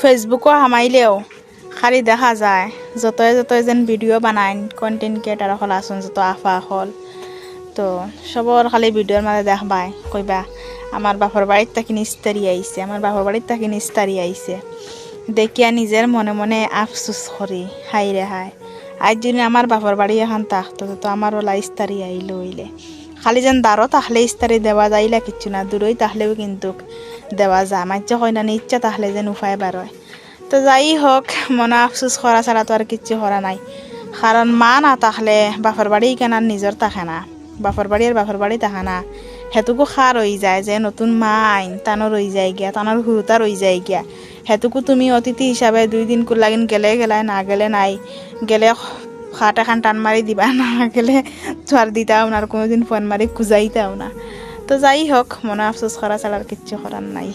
ফেসবুকও হামাইলেও খালি দেখা যায় যতই যতই যেন ভিডিও বানায় কন্টেন্ট ক্রিয়েটার হল আসুন যত আফা হল তো সবর খালি ভিডিওর মাঝে দেখবাই কইবা আমার বাপর বাড়ির তাকে নিস্তারি আইছে আমার বাপর বাড়ির তাকে নিস্তারি আইছে দেখিয়া নিজের মনে মনে আফসুস করি হাই রে হাই আজ যদি আমার বাপর বাড়ি এখন থাকতো তো আমারও ইস্তারি আইলো হইলে খালি যেন দাঁড়ো তাহলে ইস্তারি দেওয়া যাইলা কিচ্ছু না দূরই তাহলেও কিন্তু দেওয়া যায় মাঝে হয় না ইচ্ছা তাহলে যেন উপায় বারোয় তো যাই হোক মনে আফসুস করা ছাড়া তো আর কিচ্ছু করা নাই কারণ মা না তাহলে বাপর বাড়ি কেনার নিজের থাকে না বাপর বাড়ি আর বাপর বাড়ি থাকে না হেতুকু খা রই যায় যে নতুন মা আইন টানো রই যায় গিয়া টানোর হুরুতা রই যায় গিয়া হেতুকু তুমি অতিথি হিসাবে 2 দিন লাগিন গেলে গেলাই না গেলে নাই গেলে খাট এখন টান মারি দিবা না গেলে তোর দিতাও না আর কোনোদিন ফোন মারি খুঁজাইতাও না তো যাই হোক মনে আফসোস করা ছাড়া আর কিচ্ছু করার নাই।